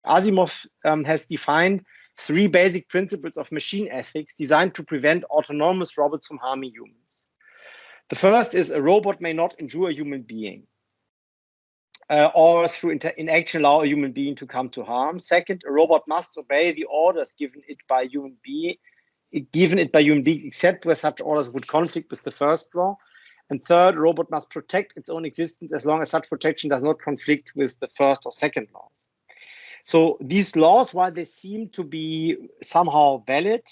Asimov has defined 3 basic principles of machine ethics designed to prevent autonomous robots from harming humans. The first is a robot may not injure a human being or through inaction allow a human being to come to harm. Second, a robot must obey the orders given it by human beings, except where such orders would conflict with the first law. And third, a robot must protect its own existence as long as such protection does not conflict with the first or second laws. So these laws, while they seem to be somehow valid,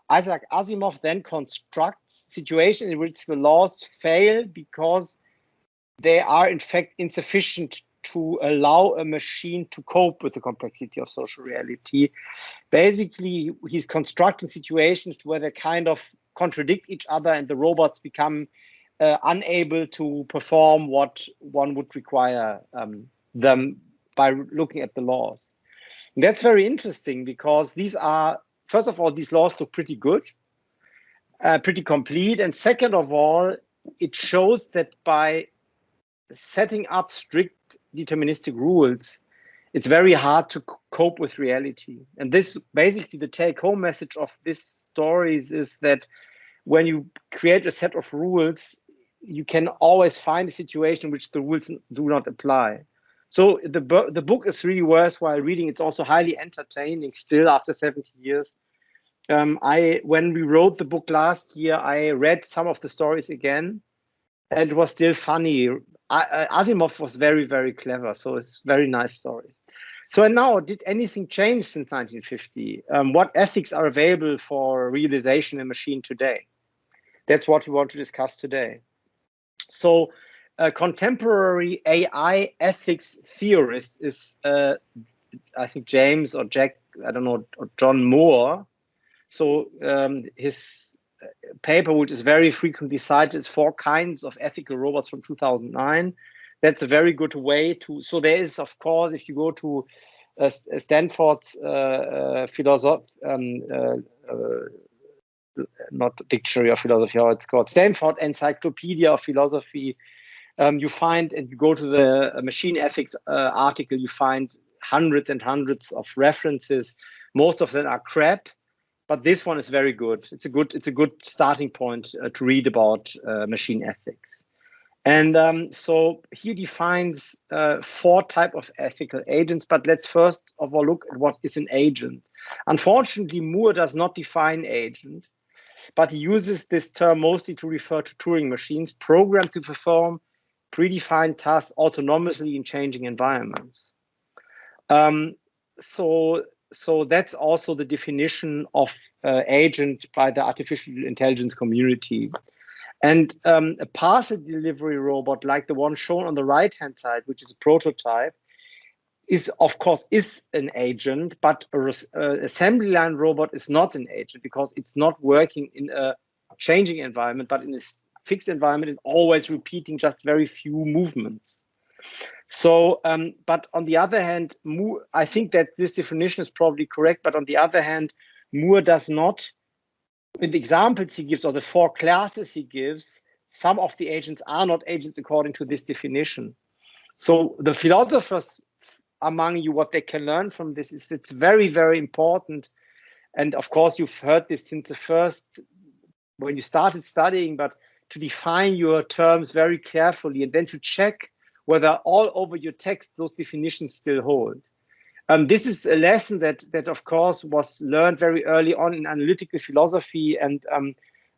Isaac Asimov then constructs situations in which the laws fail because they are in fact insufficient to allow a machine to cope with the complexity of social reality. Basically, he's constructing situations where they kind of contradict each other and the robots become unable to perform what one would require them by looking at the laws. And that's very interesting because these are, first of all, these laws look pretty good, pretty complete. And second of all, it shows that by setting up strict deterministic rules, it's very hard to cope with reality. And this basically the take-home message of this stories is that when you create a set of rules, you can always find a situation in which the rules do not apply. So the book is really worthwhile reading. It's also highly entertaining still after 70 years. When we wrote the book last year, I read some of the stories again, and it was still funny. Asimov was very, very clever, so it's a very nice story. So and now, did anything change since 1950? What ethics are available for realization in a machine today? That's what we want to discuss today. So contemporary AI ethics theorist is, I think, James or Jack, I don't know, or John Moore. So his paper, which is very frequently cited, is 4 Kinds of Ethical Robots from 2009. That's a very good way to, so there is, of course, if you go to Stanford's not Dictionary of Philosophy, how it's called, Stanford Encyclopedia of Philosophy, you find, and you go to the machine ethics article, you find hundreds and hundreds of references. Most of them are crap, but this one is very good. It's a good starting point to read about machine ethics. And so he defines 4 types of ethical agents, but let's first of all look at what is an agent. Unfortunately, Moore does not define agent, but he uses this term mostly to refer to Turing machines programmed to perform predefined tasks autonomously in changing environments. So that's also the definition of agent by the artificial intelligence community. And a parcel delivery robot like the one shown on the right-hand side, which is a prototype, is of course an agent, but an assembly line robot is not an agent because it's not working in a changing environment, but in a fixed environment and always repeating just very few movements. So, but on the other hand, Moore, I think that this definition is probably correct, but on the other hand, Moore does not, in the examples he gives or the 4 classes he gives, some of the agents are not agents according to this definition. So the philosophers among you, what they can learn from this is it's very, very important. And of course, you've heard this since the first, when you started studying, but to define your terms very carefully and then to check whether all over your text those definitions still hold. This is a lesson that of course was learned very early on in analytical philosophy, and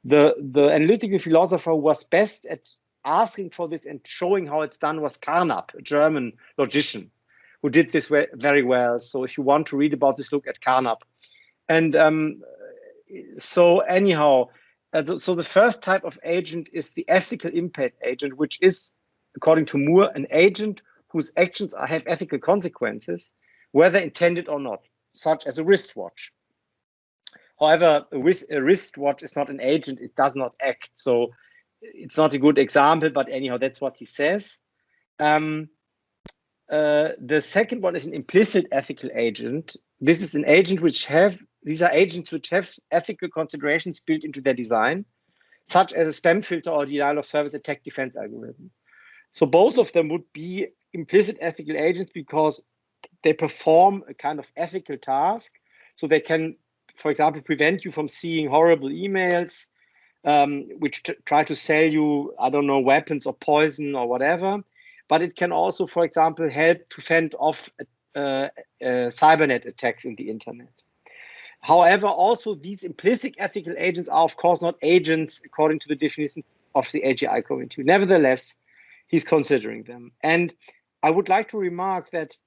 the analytical philosopher who was best at asking for this and showing how it's done was Carnap, a German logician, who did this very well. So if you want to read about this, look at Carnap. And so anyhow, so the first type of agent is the ethical impact agent, which is, according to Moore, an agent whose actions have ethical consequences, whether intended or not, such as a wristwatch. However, a wristwatch is not an agent, it does not act. So it's not a good example, but anyhow, that's what he says. The second one is an implicit ethical agent. This is an agent these are agents which have ethical considerations built into their design, such as a spam filter or denial of service attack defense algorithm. So both of them would be implicit ethical agents because they perform a kind of ethical task. So they can, for example, prevent you from seeing horrible emails, which try to sell you, I don't know, weapons or poison or whatever. But it can also, for example, help to fend off cybernet attacks in the internet. However, also these implicit ethical agents are, of course, not agents according to the definition of the AGI community. Nevertheless, he's considering them. And I would like to remark that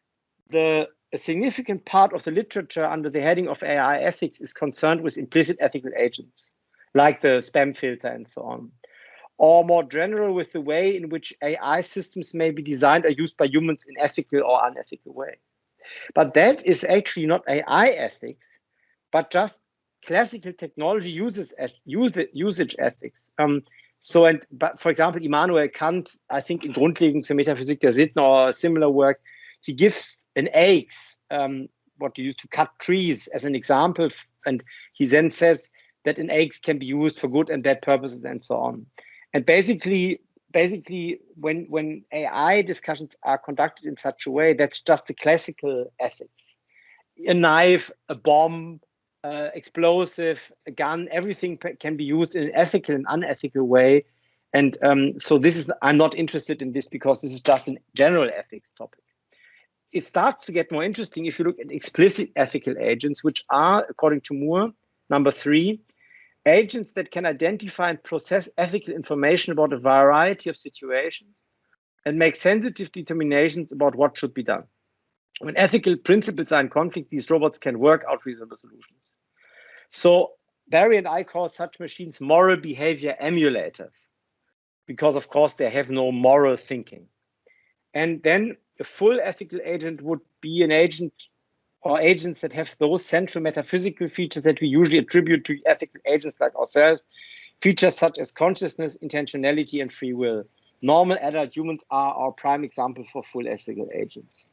a significant part of the literature under the heading of AI ethics is concerned with implicit ethical agents, like the spam filter and so on, or more general with the way in which AI systems may be designed or used by humans in ethical or unethical way. But that is actually not AI ethics, but just classical technology usage ethics. But for example, Immanuel Kant, I think in Grundlegung zur Metaphysik der Sitten or a similar work, he gives an axe, what you use to cut trees, as an example, and he then says that an axe can be used for good and bad purposes and so on. And basically, when AI discussions are conducted in such a way, that's just the classical ethics. A knife, a bomb, explosive, a gun, everything can be used in an ethical and unethical way. And so I'm not interested in this because this is just a general ethics topic. It starts to get more interesting if you look at explicit ethical agents, which are, according to Moore, number 3, agents that can identify and process ethical information about a variety of situations and make sensitive determinations about what should be done. When ethical principles are in conflict, these robots can work out reasonable solutions. So Barry and I call such machines moral behavior emulators, because of course they have no moral thinking. And then a full ethical agent would be an agent or agents that have those central metaphysical features that we usually attribute to ethical agents like ourselves, features such as consciousness, intentionality, and free will. Normal adult humans are our prime example for full ethical agents.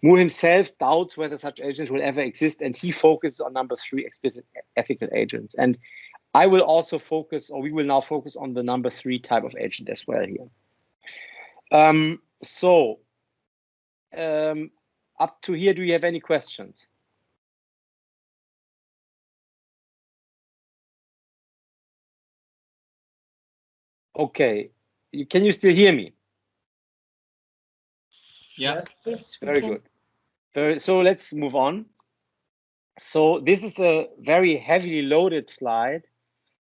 Moore himself doubts whether such agents will ever exist, and he focuses on number 3, explicit ethical agents. And I will also focus, or we will now focus on the number 3 type of agent as well here. Up to here, do you have any questions? Okay, can you still hear me? Yeah. Yes, very good. So let's move on. So this is a very heavily loaded slide,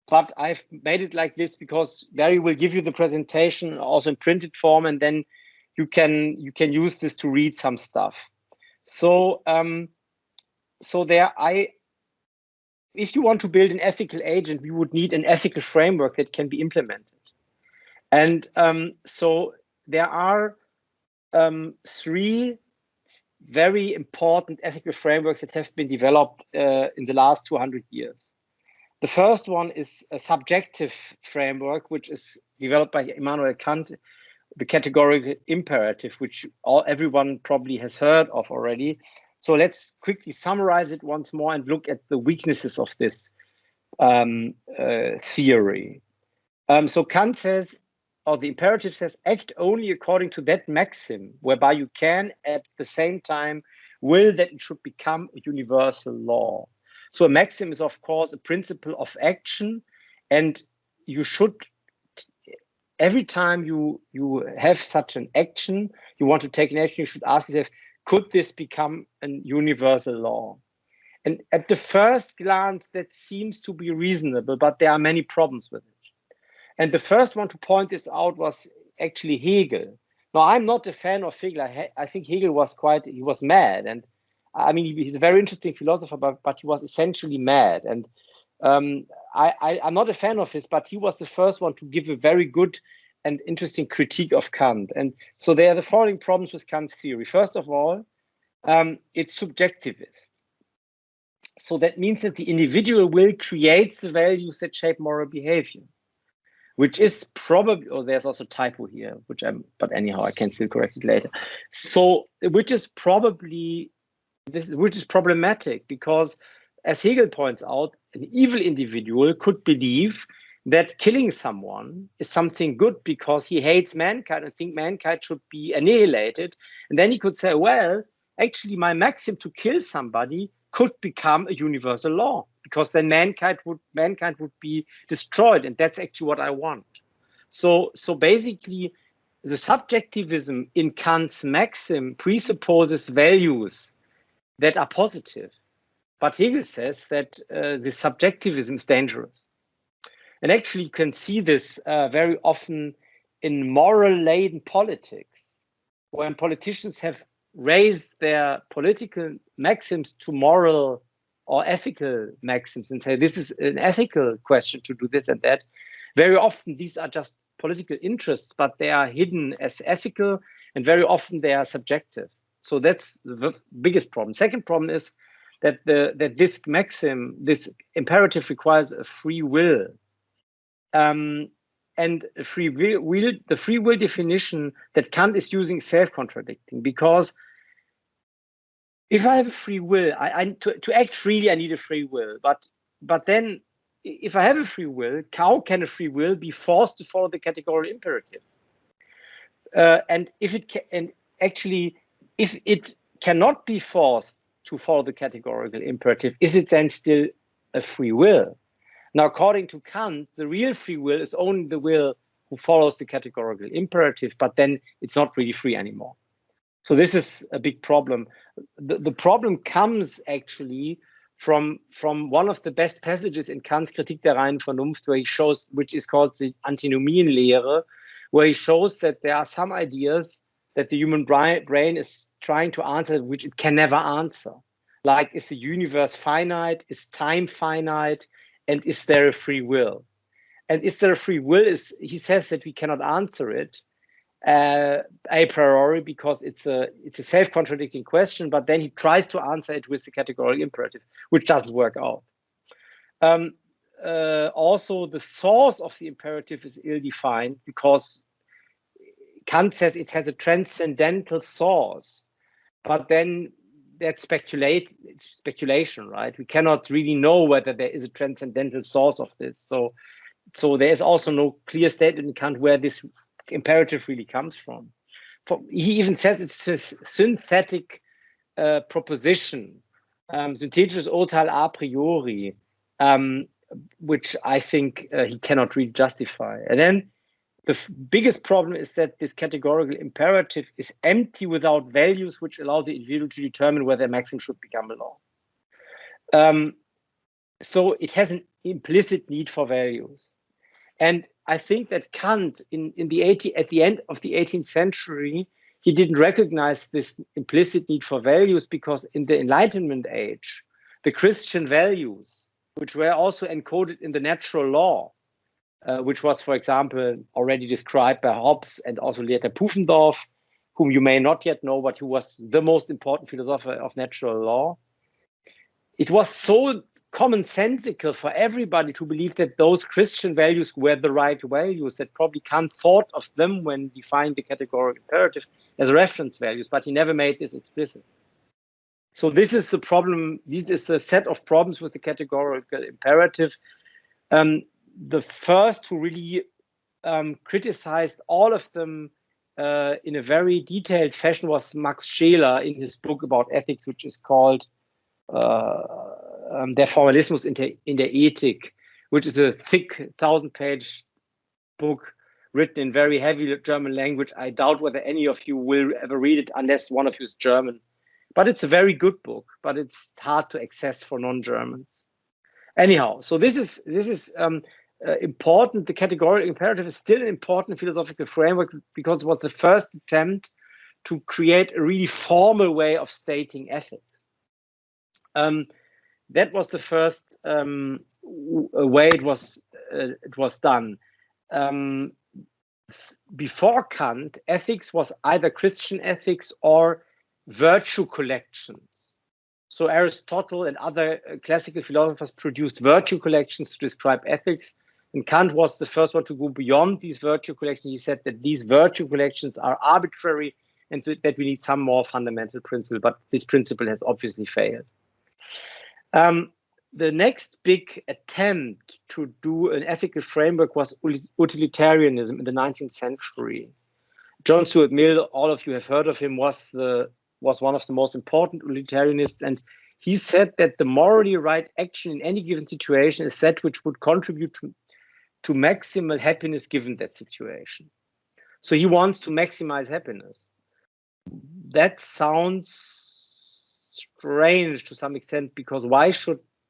but I've made it like this because Barry will give you the presentation also in printed form, and then you can use this to read some stuff. So if you want to build an ethical agent, we would need an ethical framework that can be implemented. And so there are 3 very important ethical frameworks that have been developed in the last 200 years. The first one is a subjective framework, which is developed by Immanuel Kant, the categorical imperative, which everyone probably has heard of already. So let's quickly summarize it once more and look at the weaknesses of this theory. So Kant says, or the imperative says, act only according to that maxim, whereby you can at the same time will that it should become a universal law. So a maxim is, of course, a principle of action, and you should, every time you have such an action, you want to take an action, you should ask yourself, could this become a universal law? And at the first glance, that seems to be reasonable, but there are many problems with it. And the first one to point this out was actually Hegel. Now, I'm not a fan of Hegel. I think Hegel was he was mad. And I mean, he's a very interesting philosopher, but he was essentially mad. And I'm not a fan of his, but he was the first one to give a very good and interesting critique of Kant. And so there are the following problems with Kant's theory. First of all, it's subjectivist. So that means that the individual will create the values that shape moral behavior, which is probably, oh, there's also typo here, but anyhow, I can still correct it later. So, which is problematic because, as Hegel points out, an evil individual could believe that killing someone is something good because he hates mankind and think mankind should be annihilated. And then he could say, well, actually my maxim to kill somebody could become a universal law, because then mankind would be destroyed, and that's actually what I want. So basically, the subjectivism in Kant's maxim presupposes values that are positive, but Hegel says that the subjectivism is dangerous. And actually, you can see this very often in moral-laden politics, when politicians have raised their political maxims to moral or ethical maxims and say, this is an ethical question to do this and that. Very often, these are just political interests, but they are hidden as ethical, and very often they are subjective. So that's the biggest problem. Second problem is that this maxim, this imperative, requires a free will. And the free will definition that Kant is using is self-contradicting, because if I have a free will, to act freely, I need a free will. But then, if I have a free will, how can a free will be forced to follow the categorical imperative? And if it cannot be forced to follow the categorical imperative, is it then still a free will? Now, according to Kant, the real free will is only the will who follows the categorical imperative, but then it's not really free anymore. So this is a big problem. The problem comes actually from one of the best passages in Kant's Kritik der reinen Vernunft, where he shows, which is called the Antinomienlehre, where he shows that there are some ideas that the human brain is trying to answer, which it can never answer. Like, is the universe finite? Is time finite? And is there a free will? And is there a free will? He says that we cannot answer it a priori, because it's a self-contradicting question, but then he tries to answer it with the categorical imperative, which doesn't work out. Also, the source of the imperative is ill-defined, because Kant says it has a transcendental source, but then that's speculation, right? We cannot really know whether there is a transcendental source of this. So there is also no clear statement in Kant where this imperative really comes from. He even says it's a synthetic proposition, synthetisches Urteil a priori, which I think he cannot really justify. And then the biggest problem is that this categorical imperative is empty without values which allow the individual to determine whether a maxim should become a law. So it has an implicit need for values. And I think that Kant, at the end of the 18th century, he didn't recognize this implicit need for values, because in the Enlightenment age, the Christian values, which were also encoded in the natural law, which was, for example, already described by Hobbes and also later Pufendorf, whom you may not yet know, but who was the most important philosopher of natural law. It was so commonsensical for everybody to believe that those Christian values were the right values, that probably Kant thought of them when defining the categorical imperative as reference values, but he never made this explicit. So this is the problem. This is a set of problems with the categorical imperative. The first who really criticized all of them in a very detailed fashion was Max Scheler in his book about ethics, which is called Der Formalismus in der Ethik, which is a thick 1000-page book written in very heavy German language. I doubt whether any of you will ever read it unless one of you is German. But it's a very good book, but it's hard to access for non-Germans. Anyhow, so this is important. The categorical imperative is still an important philosophical framework, because it was the first attempt to create a really formal way of stating ethics. That was the first way it was done. Before Kant, ethics was either Christian ethics or virtue collections. So Aristotle and other classical philosophers produced virtue collections to describe ethics, and Kant was the first one to go beyond these virtue collections. He said that these virtue collections are arbitrary and that we need some more fundamental principle, but this principle has obviously failed. The next big attempt to do an ethical framework was utilitarianism in the 19th century. John Stuart Mill, all of you have heard of him, was the was one of the most important utilitarianists, and he said that the morally right action in any given situation is that which would contribute to maximal happiness given that situation. So he wants to maximize happiness. That sounds strange to some extent, because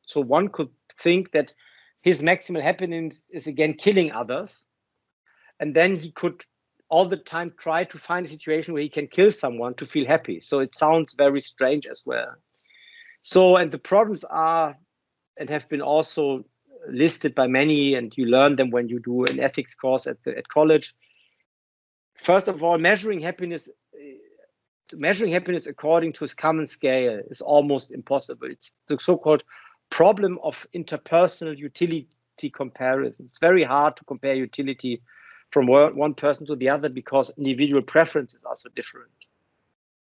so one could think that his maximal happiness is again killing others, and then he could all the time try to find a situation where he can kill someone to feel happy. So it sounds very strange as well. So, and the problems are, and have been also listed by many, and you learn them when you do an ethics course at college. First of all, measuring happiness according to its common scale is almost impossible. It's the so-called problem of interpersonal utility comparison. It's very hard to compare utility from one person to the other because individual preferences are so different.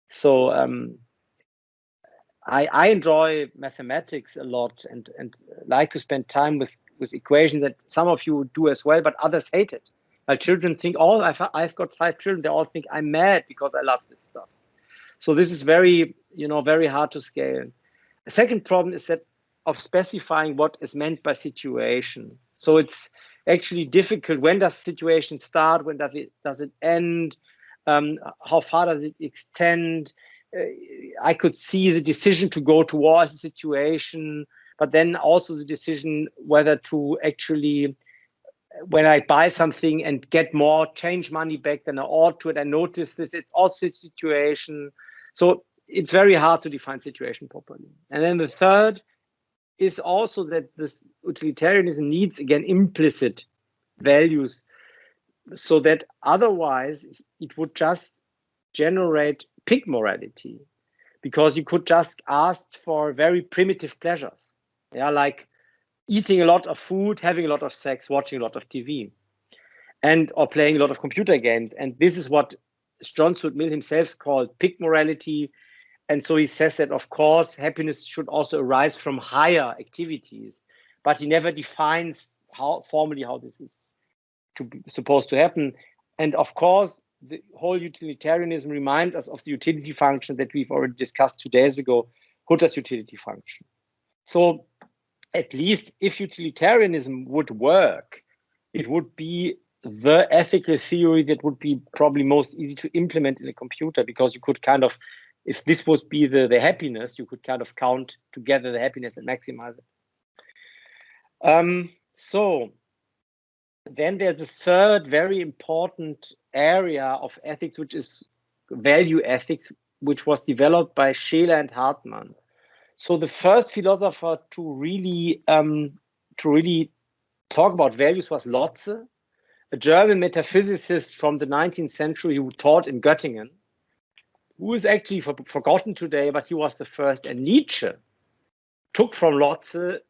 So I enjoy mathematics a lot and like to spend time with equations that some of you do as well, but others hate it. My children think, I've got 5 children, they all think I'm mad because I love this stuff. So this is very hard to scale. The second problem is that of specifying what is meant by situation. So it's actually difficult. When does the situation start? When does it end? How far does it extend? I could see the decision to go to war as a situation, but then also the decision whether to actually, when I buy something and get more change money back than I ought to, and I notice this, it's also a situation. So it's very hard to define situation properly. And then the third is also that this utilitarianism needs, again, implicit values, so that otherwise it would just generate pig morality, because you could just ask for very primitive pleasures, like eating a lot of food, having a lot of sex, watching a lot of TV, or playing a lot of computer games. And this is what John Stuart Mill himself called pig morality. And so he says that, of course, happiness should also arise from higher activities, but he never defines formally how this is supposed to happen. And of course, the whole utilitarianism reminds us of the utility function that we've already discussed 2 days ago, Hutter's utility function. So at least if utilitarianism would work, it would be the ethical theory that would be probably most easy to implement in a computer, because you could kind of, if this would be the happiness, you could kind of count together the happiness and maximize it. So then there's a third very important area of ethics, which is value ethics, which was developed by Scheler and Hartmann. So the first philosopher to really talk about values was Lotze, a German metaphysicist from the 19th century who taught in Göttingen, who is actually forgotten today, but he was the first. And Nietzsche took from Lotze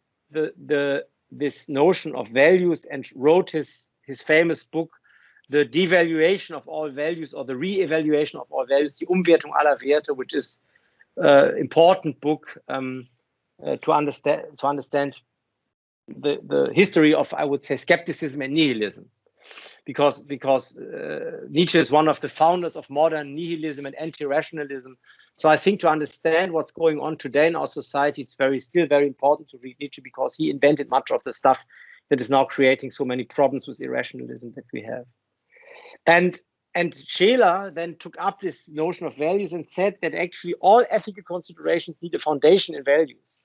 this notion of values and wrote his famous book, The Devaluation of All Values, or the Re-Evaluation of All Values, Die Umwertung aller Werte, which is an important book to understand the history of, I would say, skepticism and nihilism. Because Nietzsche is one of the founders of modern nihilism and anti-rationalism. So I think to understand what's going on today in our society, it's still very important to read Nietzsche, because he invented much of the stuff that is now creating so many problems with irrationalism that we have. And Scheler then took up this notion of values and said that actually all ethical considerations need a foundation in values,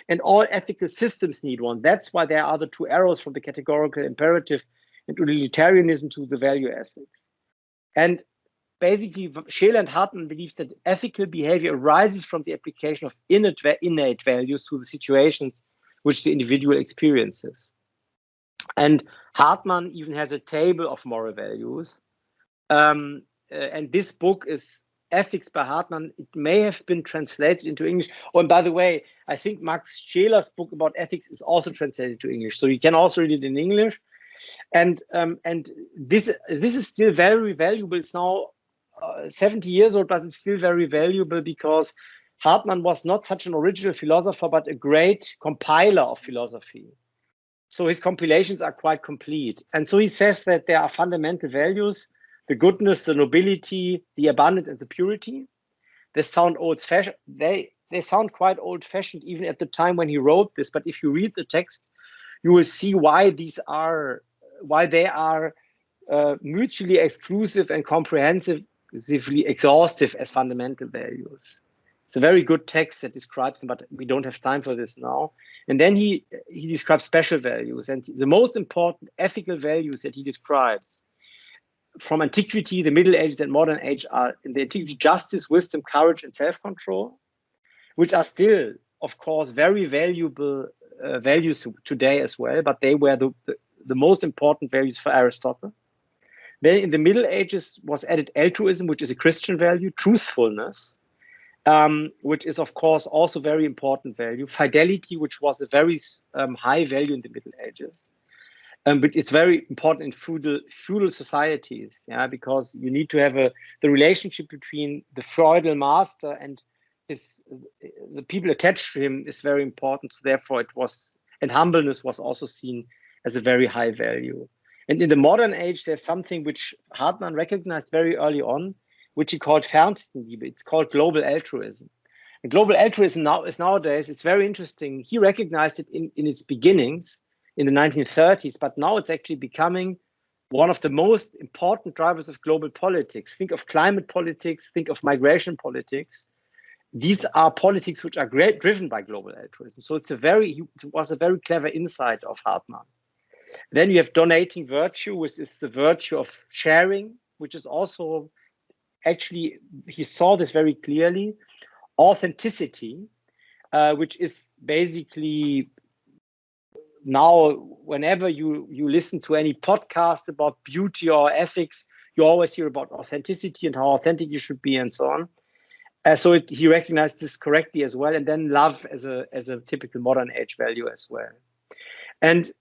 and all ethical systems need one. That's why there are the 2 arrows from the categorical imperative and utilitarianism to the value ethics. And basically, Scheler and Hartmann believe that ethical behavior arises from the application of innate values to the situations which the individual experiences. And Hartmann even has a table of moral values. And this book is Ethics by Hartmann. It may have been translated into English. Oh, and by the way, I think Max Scheler's book about ethics is also translated to English. So you can also read it in English. And this is still very valuable. It's now 70 years old, but it's still very valuable, because Hartmann was not such an original philosopher, but a great compiler of philosophy. So his compilations are quite complete. And so he says that there are fundamental values: the goodness, the nobility, the abundance, and the purity. they sound old-fashioned. They sound quite old-fashioned even at the time when he wrote this. But if you read the text, you will see why they are mutually exclusive and comprehensively exhaustive as fundamental values. It's a very good text that describes them, but we don't have time for this now. And then he describes special values, and the most important ethical values that he describes from antiquity, the Middle Ages, and modern age are in the antiquity justice, wisdom, courage, and self-control, which are still, of course, very valuable values today as well, but they were the most important values for Aristotle. Then in the Middle Ages was added altruism, which is a Christian value, truthfulness, which is, of course, also very important value, fidelity, which was a very high value in the Middle Ages. But it's very important in feudal societies, yeah, because you need to have the relationship between the feudal master and the people attached to him is very important. So therefore, and humbleness was also seen as a very high value. And in the modern age, there's something which Hartmann recognized very early on, which he called Fernstenliebe. It's called global altruism. And global altruism nowadays, it's very interesting. He recognized it in its beginnings in the 1930s, but now it's actually becoming one of the most important drivers of global politics. Think of climate politics, think of migration politics. These are politics which are driven by global altruism. So it was a very clever insight of Hartmann. Then you have donating virtue, which is the virtue of sharing, which is also actually, he saw this very clearly. Authenticity, which is basically now, whenever you listen to any podcast about beauty or ethics, you always hear about authenticity and how authentic you should be and so on. So he recognized this correctly as well. And then love as a typical modern age value as well. And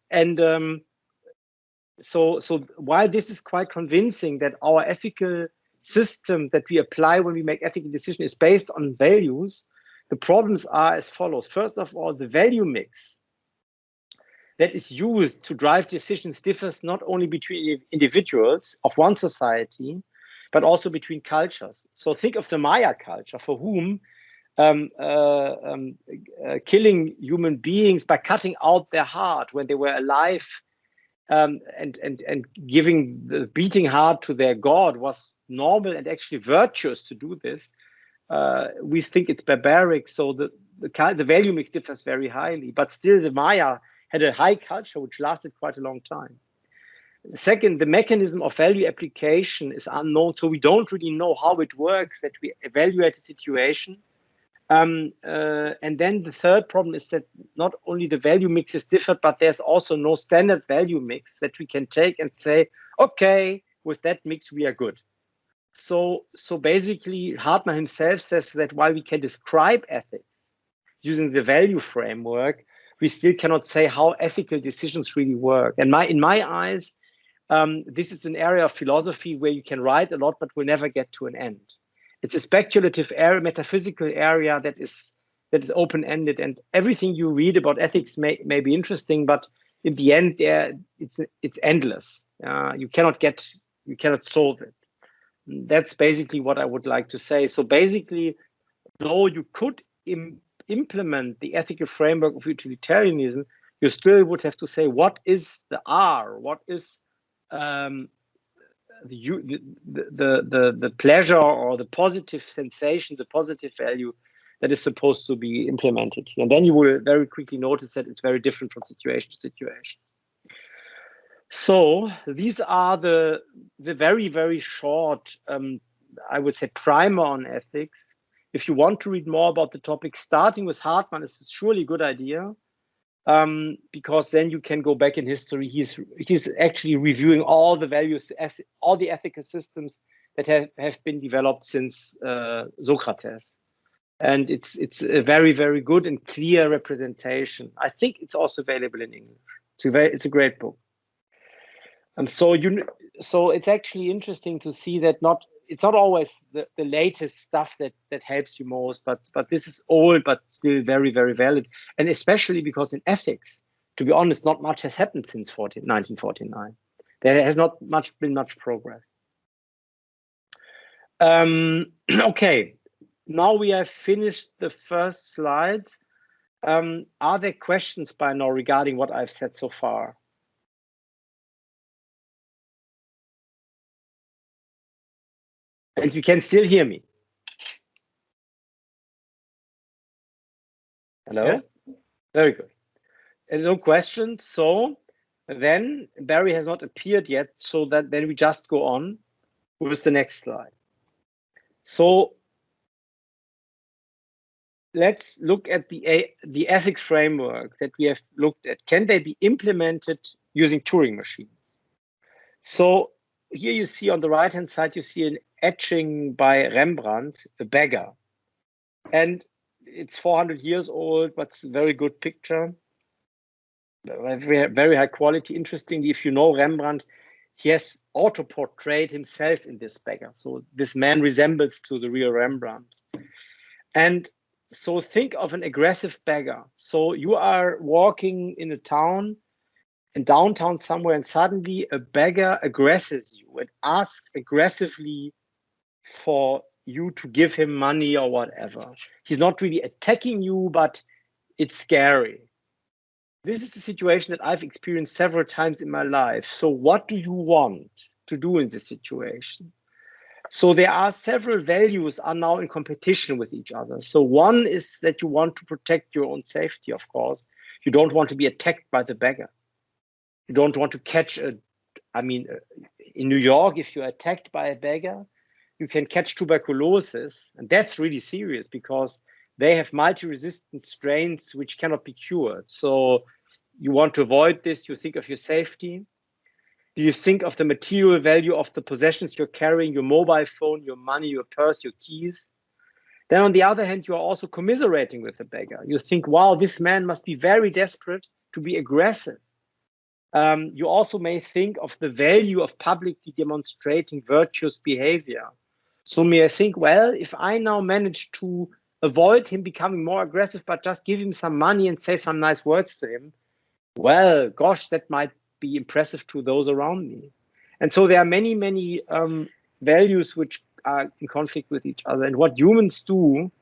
so why this is quite convincing that our ethical system that we apply when we make ethical decisions is based on values. The problems are as follows. First of all, the value mix that is used to drive decisions differs not only between individuals of one society, but also between cultures. So think of the Maya culture, for whom killing human beings by cutting out their heart when they were alive and giving the beating heart to their god was normal and actually virtuous to do this. We think it's barbaric, so the value mix differs very highly, but still the Maya had a high culture which lasted quite a long time. Second, the mechanism of value application is unknown, so we don't really know how it works, that we evaluate a situation. And then the third problem is that not only the value mix is different, but there's also no standard value mix that we can take and say, okay, with that mix, we are good. So basically, Hartmann himself says that while we can describe ethics using the value framework, we still cannot say how ethical decisions really work. And in my eyes, this is an area of philosophy where you can write a lot, but will never get to an end. It's a speculative area, metaphysical area that is open-ended, and everything you read about ethics may be interesting, but in the end, it's endless. You cannot solve it. That's basically what I would like to say. So basically, though you could implement the ethical framework of utilitarianism, you still would have to say, what is the R? What is the pleasure or the positive sensation, the positive value that is supposed to be implemented here? And then you will very quickly notice that it's very different from situation to situation. So these are the very, very short, I would say, primer on ethics. If you want to read more about the topic, starting with Hartmann is surely a good idea, because then you can go back in history. He's actually reviewing all the values, all the ethical systems that have been developed since Socrates. And it's a very, very good and clear representation. I think it's also available in English. It's a great book. So it's actually interesting to see that it's not always the latest stuff that helps you most, but this is old but still very, very valid. And especially because in ethics, to be honest, not much has happened since 1949. There has not been much progress. Okay, now we have finished the first slides. Are there questions by now regarding what I've said so far? And you can still hear me. Hello? Yes. Very good. And no questions. So then Barry has not appeared yet. So that then we just go on with the next slide. So let's look at the ethics framework that we have looked at. Can they be implemented using Turing machines? So here you see on the right-hand side, you see an etching by Rembrandt, a beggar. And it's 400 years old, but it's a very good picture. Very, very high quality. Interestingly, if you know Rembrandt, he has auto-portrayed himself in this beggar. So this man resembles to the real Rembrandt. And so think of an aggressive beggar. So you are walking in a town, in downtown somewhere, and suddenly a beggar aggresses you and asks aggressively for you to give him money or whatever. He's not really attacking you, but it's scary. This is a situation that I've experienced several times in my life. So what do you want to do in this situation? So there are several values are now in competition with each other. So one is that you want to protect your own safety, of course. You don't want to be attacked by the beggar. You don't want to catch in New York, if you're attacked by a beggar, you can catch tuberculosis. And that's really serious because they have multi-resistant strains which cannot be cured. So you want to avoid this. You think of your safety. Do you think of the material value of the possessions you're carrying, your mobile phone, your money, your purse, your keys? Then on the other hand, you are also commiserating with the beggar. You think, wow, this man must be very desperate to be aggressive. You also may think of the value of publicly demonstrating virtuous behavior. So may I think, well, if I now manage to avoid him becoming more aggressive, but just give him some money and say some nice words to him, well, gosh, that might be impressive to those around me. And so there are many, many values which are in conflict with each other. And what humans do,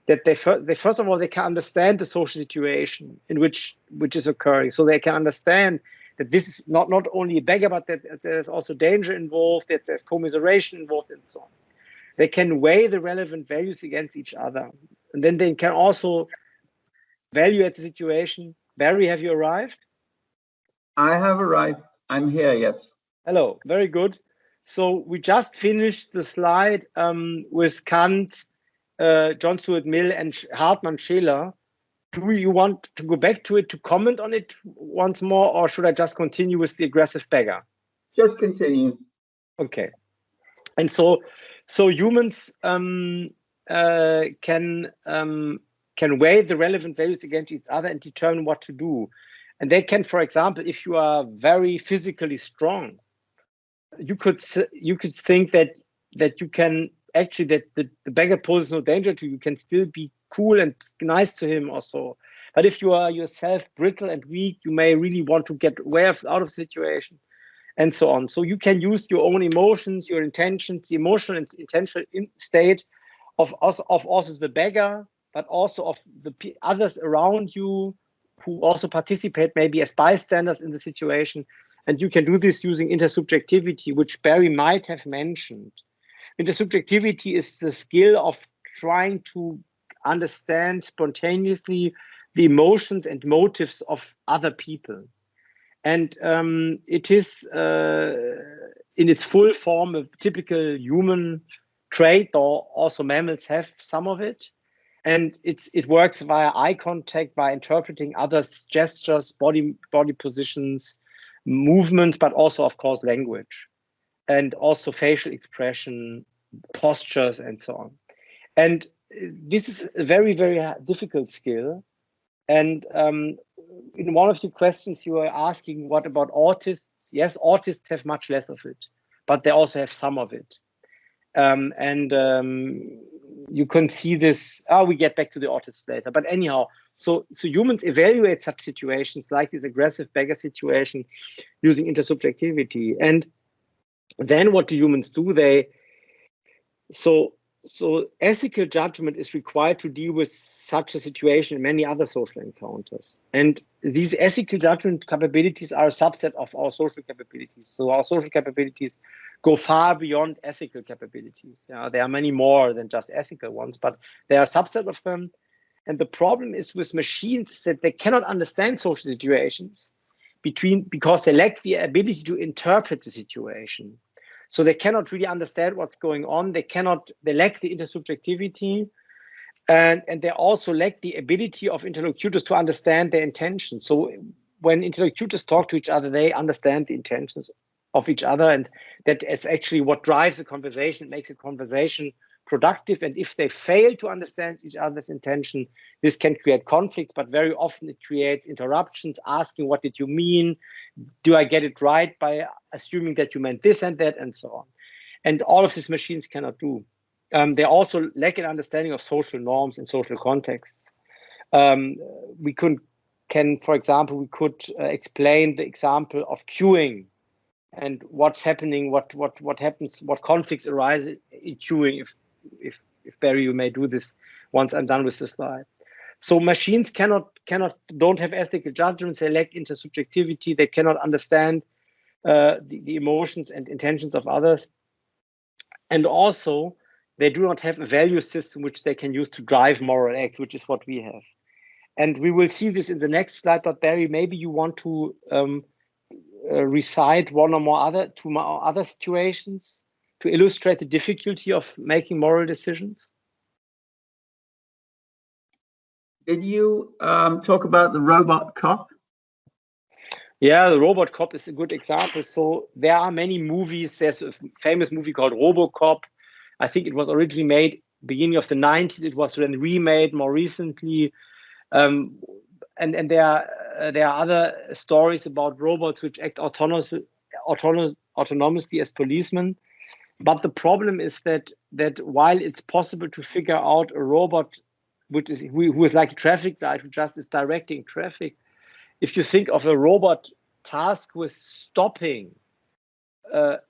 that they first of all, they can understand the social situation in which is occurring. So they can understand that this is not only a beggar, but that there's also danger involved, that there's commiseration involved, and so on. They can weigh the relevant values against each other. And then they can also evaluate the situation. Barry, have you arrived? I have arrived. I'm here, yes. Hello, very good. So we just finished the slide with Kant, John Stuart Mill, and Hartmann Scheler. Do you want to go back to it to comment on it once more, or should I just continue with the aggressive beggar? Just continue. Okay. And so humans can weigh the relevant values against each other and determine what to do. And they can, for example, if you are very physically strong, you could think that you can actually, that the beggar poses no danger to you, you can still be cool and nice to him or so. But if you are yourself brittle and weak, you may really want to get out of the situation, and so on. So you can use your own emotions, your intentions, the emotional and intentional state of also the beggar, but also of the others around you who also participate maybe as bystanders in the situation. And you can do this using intersubjectivity, which Barry might have mentioned. Intersubjectivity is the skill of trying to understand spontaneously the emotions and motives of other people. And it is in its full form a typical human trait, though also mammals have some of it. And it works via eye contact, by interpreting others' gestures, body positions, movements, but also, of course, language, and also facial expression, postures, and so on. And this is a very, very difficult skill. And in one of your questions, you were asking, what about autists? Yes, autists have much less of it, but they also have some of it. You can see this. We get back to the autists later. But anyhow, so humans evaluate such situations like this aggressive beggar situation using intersubjectivity. And then what do humans do? So So ethical judgment is required to deal with such a situation in many other social encounters. And these ethical judgment capabilities are a subset of our social capabilities. So our social capabilities go far beyond ethical capabilities. There are many more than just ethical ones, but there are a subset of them. And the problem is with machines that they cannot understand social situations because they lack the ability to interpret the situation. So they cannot really understand what's going on. They lack the intersubjectivity, and they also lack the ability of interlocutors to understand their intentions. So when interlocutors talk to each other, they understand the intentions of each other, and that is actually what drives the conversation, makes a conversation productive. And if they fail to understand each other's intention, this can create conflicts, but very often it creates interruptions, asking, what did you mean? Do I get it right by assuming that you meant this and that, and so on? And all of these machines cannot do. They also lack an understanding of social norms and social contexts. We could explain the example of queuing and what's happening, what happens, what conflicts arise in queuing. If Barry, you may do this once I'm done with the slide. So machines don't have ethical judgments. They lack intersubjectivity. They cannot understand the emotions and intentions of others. And also, they do not have a value system which they can use to drive moral acts, which is what we have. And we will see this in the next slide. But Barry, maybe you want to recite one or more other situations to illustrate the difficulty of making moral decisions. Did you talk about the robot cop? Yeah, the robot cop is a good example. So there are many movies. There's a famous movie called RoboCop. I think it was originally made beginning of the 90s. It was then remade more recently. And there are other stories about robots which act autonomously as policemen. But the problem is that while it's possible to figure out a robot who is like a traffic light, who just is directing traffic, if you think of a robot tasked with stopping a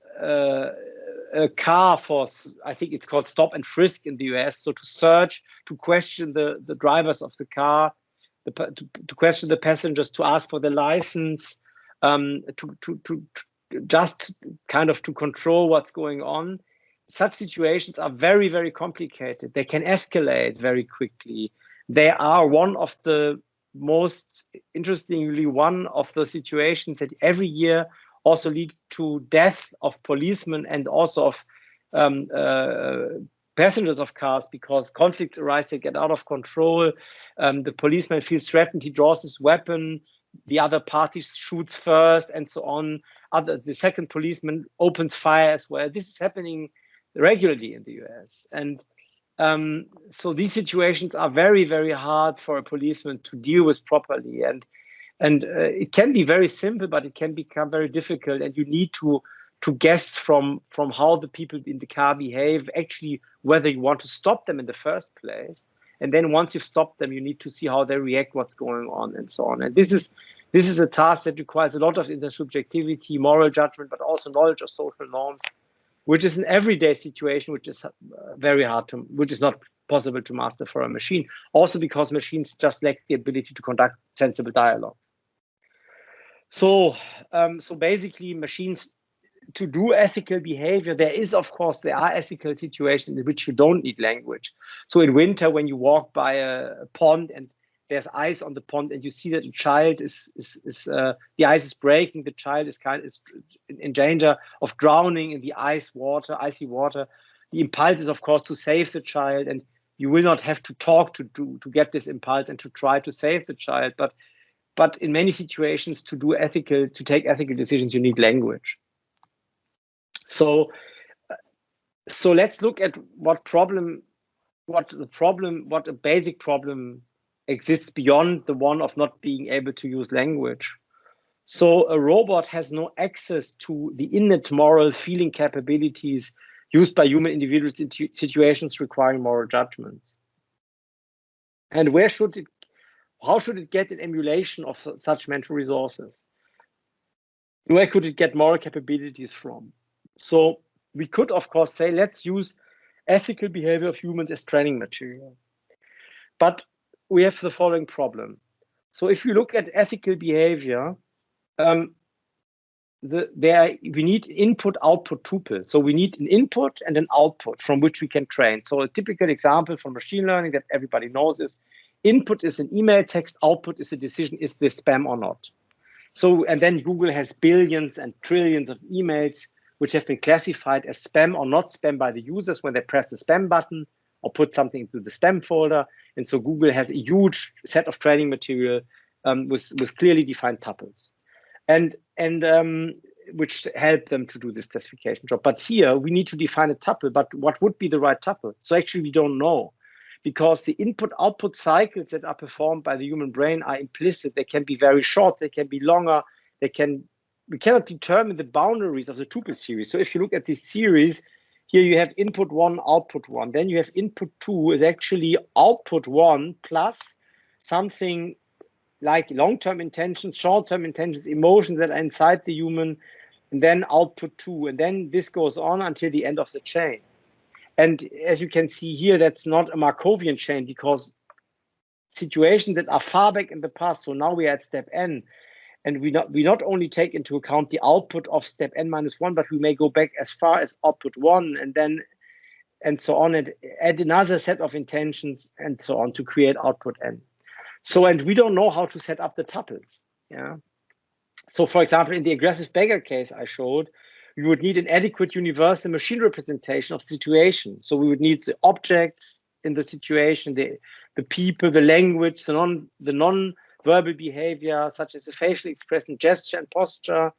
car for, I think it's called stop and frisk in the US, so to search, to question the drivers of the car, to question the passengers, to ask for the license, to just kind of to control what's going on. Such situations are very, very complicated. They can escalate very quickly. They are one of the situations that every year also lead to death of policemen and also of passengers of cars, because conflicts arise, they get out of control. The policeman feels threatened, he draws his weapon, the other party shoots first, and so on. The second policeman opens fire as well. This is happening regularly in the US. And so these situations are very, very hard for a policeman to deal with properly. And it can be very simple, but it can become very difficult. And you need to guess from how the people in the car behave, actually, whether you want to stop them in the first place. And then once you've stopped them, you need to see how they react, what's going on, and so on. And this is a task that requires a lot of intersubjectivity, moral judgment, but also knowledge of social norms, which is an everyday situation, which is which is not possible to master for a machine. Also because machines just lack the ability to conduct sensible dialogue. So basically, machines, to do ethical behavior, there are ethical situations in which you don't need language. So in winter, when you walk by a pond and there's ice on the pond, and you see that a child the ice is breaking, the child is in danger of drowning in the icy water. The impulse is, of course, to save the child, and you will not have to talk to get this impulse and to try to save the child. But in many situations, to take ethical decisions, you need language. So let's look at what a basic problem exists beyond the one of not being able to use language. So a robot has no access to the innate moral feeling capabilities used by human individuals in situations requiring moral judgments. And how should it get an emulation of such mental resources? Where could it get moral capabilities from? So we could, of course, say, let's use ethical behavior of humans as training material. But we have the following problem. So if you look at ethical behavior, we need input-output tuple. So we need an input and an output from which we can train. So a typical example for machine learning that everybody knows is input is an email text, output is a decision, is this spam or not? So, and then Google has billions and trillions of emails which have been classified as spam or not spam by the users when they press the spam button or put something into the spam folder. And so Google has a huge set of training material with clearly defined tuples. And which help them to do this classification job. But here we need to define a tuple, but what would be the right tuple? So actually we don't know, because the input-output cycles that are performed by the human brain are implicit. They can be very short, they can be longer, we cannot determine the boundaries of the tuple series. So if you look at this series, here you have input 1, output 1. Then you have input 2 is actually output 1 plus something like long-term intentions, short-term intentions, emotions that are inside the human, and then output 2. And then this goes on until the end of the chain. And as you can see here, that's not a Markovian chain, because situations that are far back in the past, so now we are at step n, and we not only take into account the output of step n-1, but we may go back as far as output 1, and then and so on, and add another set of intentions and so on to create output n. So, and we don't know how to set up the tuples. Yeah. So, for example, in the aggressive beggar case I showed, we would need an adequate universal machine representation of the situation. So we would need the objects in the situation, the people, the language, the non-verbal behavior, such as the facial expression, gesture and posture,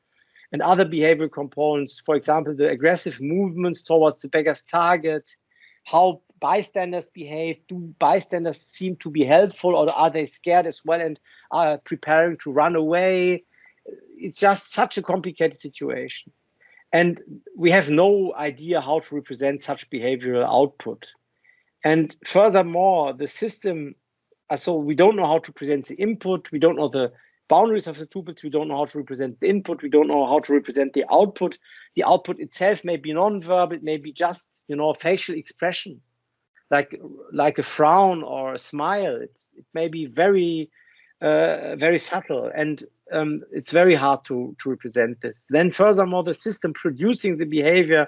and other behavioral components. For example, the aggressive movements towards the beggar's target, how bystanders behave, do bystanders seem to be helpful, or are they scared as well and are preparing to run away? It's just such a complicated situation. And we have no idea how to represent such behavioral output. And furthermore, the system, so we don't know how to present the input, we don't know the boundaries of the tuples, we don't know how to represent the input, we don't know how to represent the output. The output itself may be non-verbal, it may be just, facial expression, like a frown or a smile. It may be very, very subtle, and it's very hard to represent this. Then furthermore, the system producing the behavior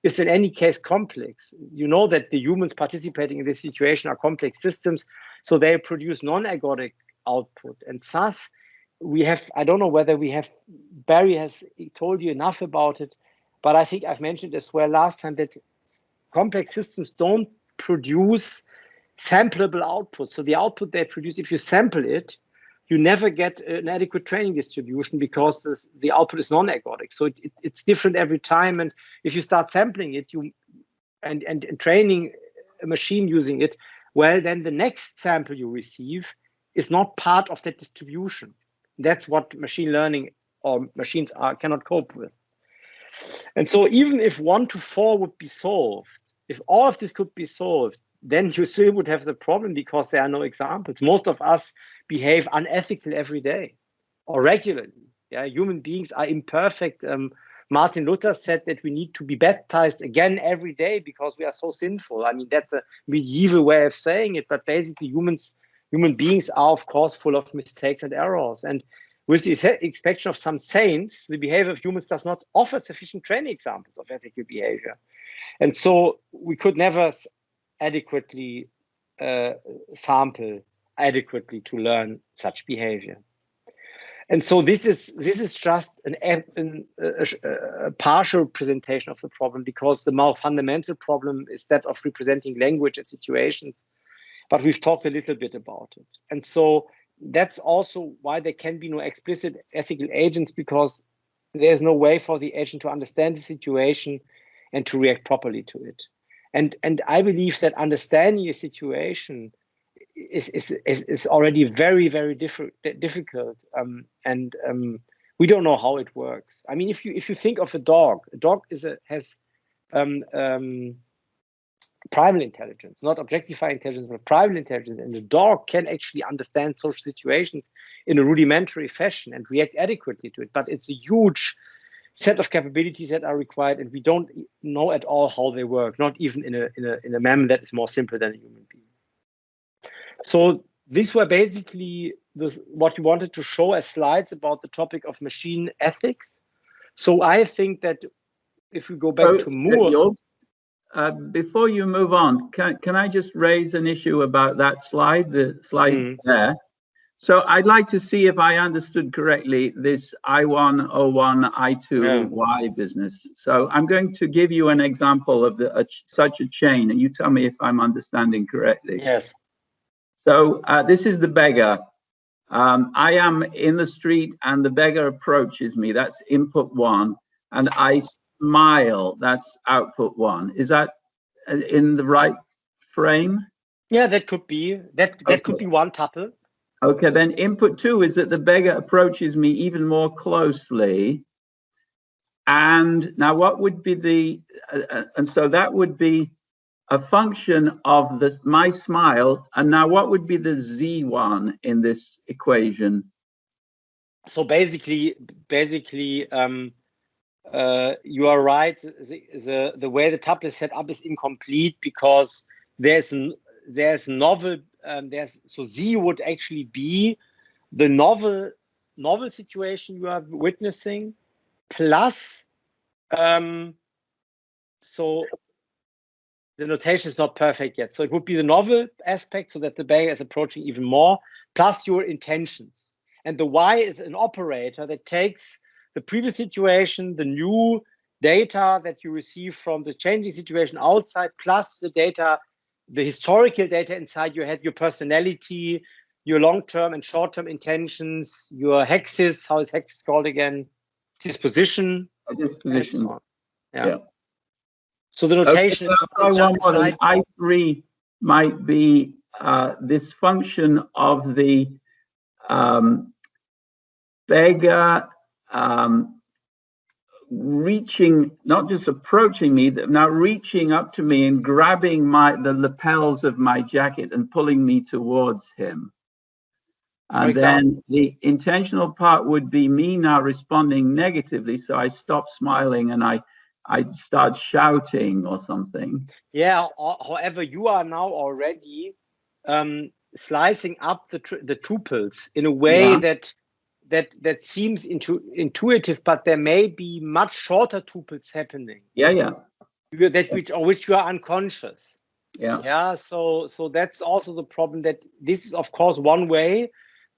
is in any case complex. You know that the humans participating in this situation are complex systems, so they produce non-ergodic output. And thus, we have, I don't know whether Barry has told you enough about it, but I think I've mentioned as well last time that complex systems don't produce sampleable output. So the output they produce, if you sample it, you never get an adequate training distribution because the output is non-ergodic. So it's different every time. And if you start sampling it, and training a machine using it, well, then the next sample you receive is not part of that distribution. That's what machine learning or machines cannot cope with. And so even if 1 to 4 would be solved, if all of this could be solved, then you still would have the problem because there are no examples. Most of us behave unethically every day or regularly. Yeah, human beings are imperfect. Martin Luther said that we need to be baptized again every day because we are so sinful. I mean, that's a medieval way of saying it, but basically human beings are, of course, full of mistakes and errors. And with the exception of some saints, the behavior of humans does not offer sufficient training examples of ethical behavior. And so we could never adequately sample adequately to learn such behavior. And so this is just a partial presentation of the problem, because the more fundamental problem is that of representing language and situations. But we've talked a little bit about it. And so that's also why there can be no explicit ethical agents, because there's no way for the agent to understand the situation and to react properly to it. And I believe that understanding a situation is already very, very difficult. And we don't know how it works. I mean, if you think of a dog has primal intelligence, not objectifying intelligence, but primal intelligence. And the dog can actually understand social situations in a rudimentary fashion and react adequately to it. But it's a huge set of capabilities that are required, and we don't know at all how they work, not even in a manner that is more simple than a human being. So these were basically what we wanted to show as slides about the topic of machine ethics. So I think that if we go back to Moore, before you move on, can I just raise an issue about that slide, the slide there? So I'd like to see if I understood correctly this I1, O1, I2, Y business. So I'm going to give you an example of such a chain, and you tell me if I'm understanding correctly. Yes. So this is the beggar. I am in the street and the beggar approaches me. That's input 1. And I smile. That's output 1. Is that in the right frame? Yeah, that could be. That could be one tuple. Okay, then input 2 is that the beggar approaches me even more closely. And now what would be the, and so that would be a function of my smile. And now what would be the Z1 in this equation? So basically, you are right. The way the tuple is set up is incomplete because there's novel. So Z would actually be the novel situation you are witnessing, plus so the notation is not perfect yet. So it would be the novel aspect, so that the beggar is approaching even more, plus your intentions. And the Y is an operator that takes the previous situation, the new data that you receive from the changing situation outside, plus the data, the historical data inside your head, your personality, your long-term and short-term intentions, your hexis, how is hexis called again? Disposition. Disposition. So yeah. So the notation. Okay, so I3 might be this function of the beggar reaching, not just approaching me, now reaching up to me and grabbing the lapels of my jacket and pulling me towards him. And then the intentional part would be me now responding negatively. So I stop smiling and I start shouting or something. Yeah. However, you are now already slicing up the tuples in a way that seems intuitive, but there may be much shorter tuples happening. Yeah. Which you are unconscious. Yeah. So that's also the problem, that this is of course one way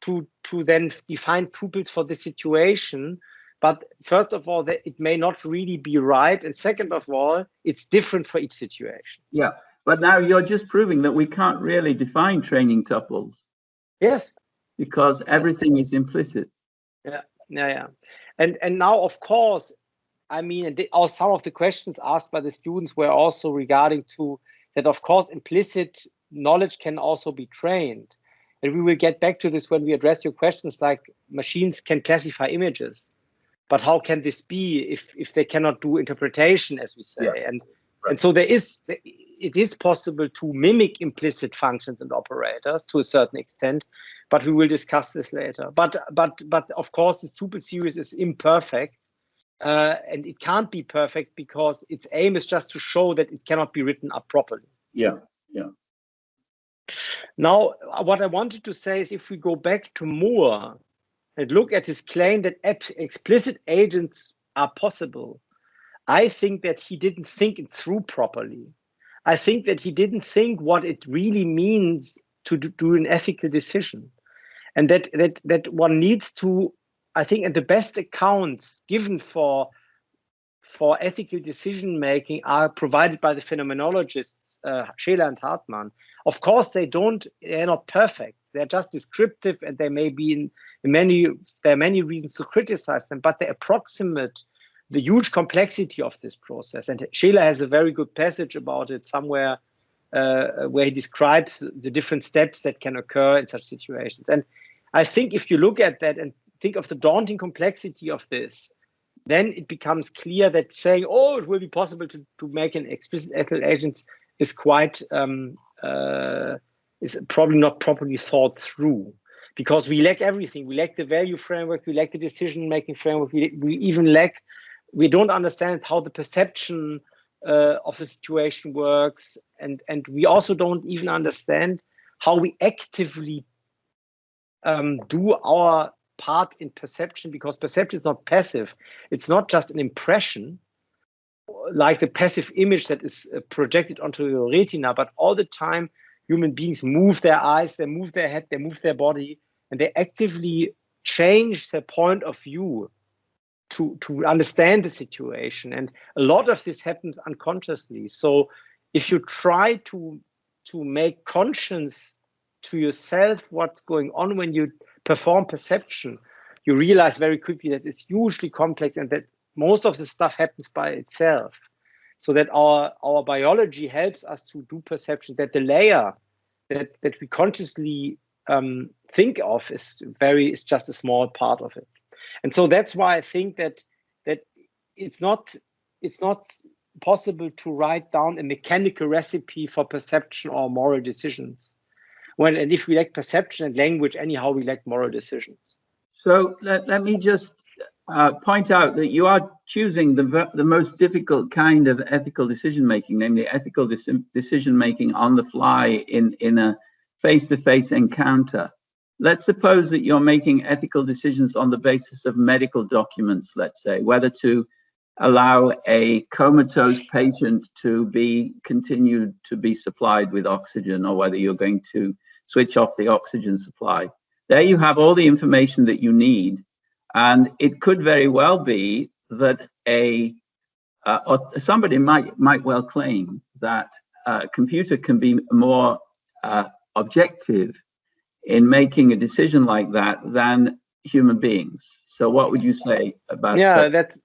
to then define tuples for the situation. But first of all, that it may not really be right, and second of all, it's different for each situation. Yeah, but now you're just proving that we can't really define training tuples. Yes, because everything is implicit. Yeah. And now, of course, I mean, some of the questions asked by the students were also regarding to that. Of course, implicit knowledge can also be trained, and we will get back to this when we address your questions. Like, machines can classify images, but how can this be if they cannot do interpretation, as we say? Yeah. And so it is possible to mimic implicit functions and operators to a certain extent, but we will discuss this later. But of course, this tuple series is imperfect, and it can't be perfect because its aim is just to show that it cannot be written up properly. Yeah. Now, what I wanted to say is, if we go back to Moore and look at his claim that explicit agents are possible, I think that he didn't think it through properly. I think that he didn't think what it really means to do an ethical decision. And that one needs to, I think, and the best accounts given for ethical decision making are provided by the phenomenologists Scheler and Hartmann. Of course, they're not perfect. They're just descriptive, and they may be there are many reasons to criticize them, but they approximate the huge complexity of this process. And Scheler has a very good passage about it somewhere where he describes the different steps that can occur in such situations. And I think if you look at that and think of the daunting complexity of this, then it becomes clear that saying, oh, it will be possible to make an explicit ethical agent is quite, is probably not properly thought through. Because we lack everything. We lack the value framework, we lack the decision-making framework, we even lack we don't understand how the perception of the situation works, and we also don't even understand how we actively do our part in perception, because perception is not passive. It's not just an impression, like the passive image that is projected onto your retina, but all the time human beings move their eyes, they move their head, they move their body, and they actively change their point of view to understand the situation. And a lot of this happens unconsciously. So if you try to make conscious to yourself what's going on when you perform perception, you realize very quickly that it's hugely complex and that most of the stuff happens by itself. So that our biology helps us to do perception, that the layer that we consciously think of is just a small part of it. And so that's why I think that it's not possible to write down a mechanical recipe for perception or moral decisions. And if we lack perception and language, anyhow, we lack moral decisions. So let me just point out that you are choosing the most difficult kind of ethical decision making, namely ethical decision making on the fly in a face-to-face encounter. Let's suppose that you're making ethical decisions on the basis of medical documents, let's say, whether to allow a comatose patient to be continued to be supplied with oxygen, or whether you're going to switch off the oxygen supply. There you have all the information that you need. And it could very well be that somebody might well claim that a computer can be more objective in making a decision like that than human beings. So what would you say about that? Yeah, that's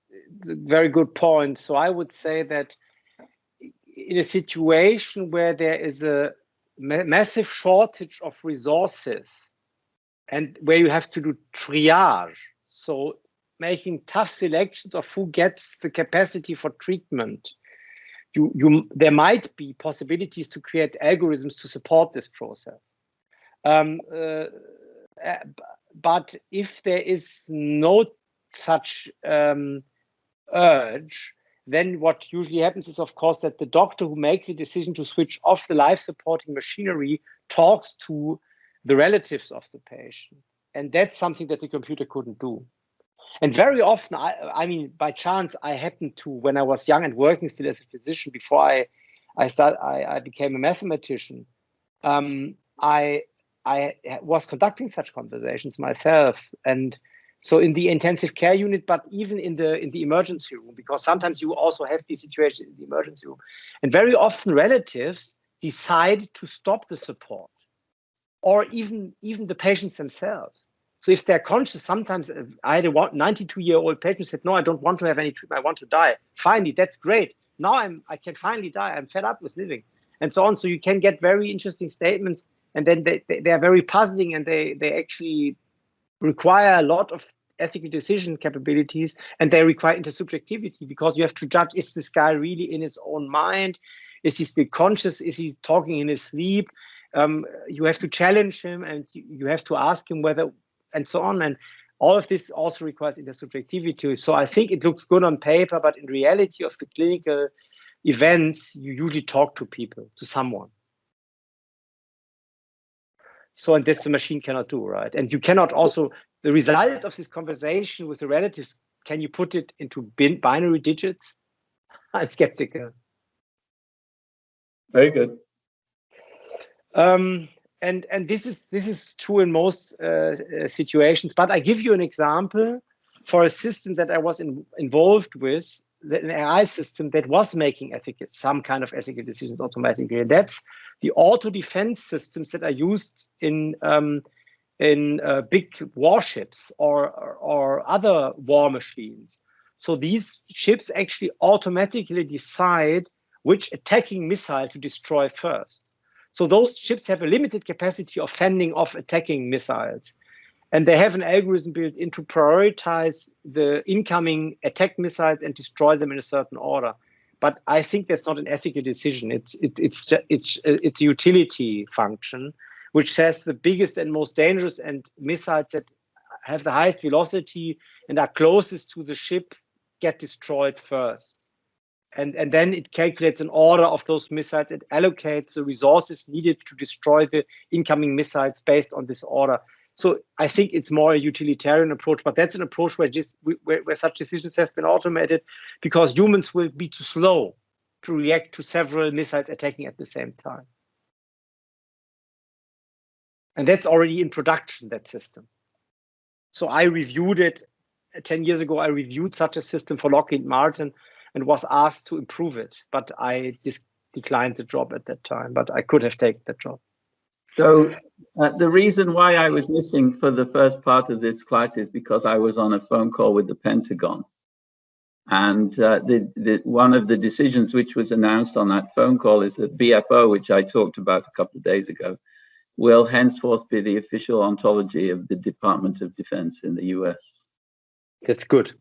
a very good point. So I would say that in a situation where there is a massive shortage of resources and where you have to do triage, so making tough selections of who gets the capacity for treatment, there might be possibilities to create algorithms to support this process. But if there is no such urge, then what usually happens is, of course, that the doctor who makes the decision to switch off the life-supporting machinery talks to the relatives of the patient. And that's something that the computer couldn't do. And very often, I mean, by chance, I happened to, when I was young and working still as a physician, before I became a mathematician, I was conducting such conversations myself. And so in the intensive care unit, but even in the emergency room, because sometimes you also have these situations in the emergency room. And very often relatives decide to stop the support, or even the patients themselves. So if they're conscious, sometimes I had a 92-year-old patient who said, no, I don't want to have any treatment, I want to die. Finally, that's great. Now I can finally die. I'm fed up with living, and so on. So you can get very interesting statements, and then they are very puzzling, and they actually require a lot of ethical decision capabilities, and they require intersubjectivity, because you have to judge, is this guy really in his own mind? Is he still conscious? Is he talking in his sleep? You have to challenge him, and you have to ask him whether, and so on. And all of this also requires intersubjectivity. So I think it looks good on paper, but in reality of the clinical events, you usually talk to people, to someone. So, and this the machine cannot do, right? And you cannot also, the result of this conversation with the relatives, can you put it into binary digits? I'm skeptical. Very good. And this is true in most situations. But I give you an example for a system that I was involved with, an AI system that was making some kind of ethical decisions automatically. And that's the auto defense systems that are used in big warships or other war machines. So these ships actually automatically decide which attacking missile to destroy first. So those ships have a limited capacity of fending off attacking missiles. And they have an algorithm built in to prioritize the incoming attack missiles and destroy them in a certain order. But I think that's not an ethical decision. It's a utility function, which says the biggest and most dangerous and missiles that have the highest velocity and are closest to the ship get destroyed first. And then it calculates an order of those missiles. It allocates the resources needed to destroy the incoming missiles based on this order. So I think it's more a utilitarian approach, but that's an approach where such decisions have been automated, because humans will be too slow to react to several missiles attacking at the same time. And that's already in production, that system. So I reviewed it 10 years ago. I reviewed such a system for Lockheed Martin and was asked to improve it, but I declined the job at that time, but I could have taken that job. So the reason why I was missing for the first part of this class is because I was on a phone call with the Pentagon. And one of the decisions which was announced on that phone call is that BFO, which I talked about a couple of days ago, will henceforth be the official ontology of the Department of Defense in the US. That's good.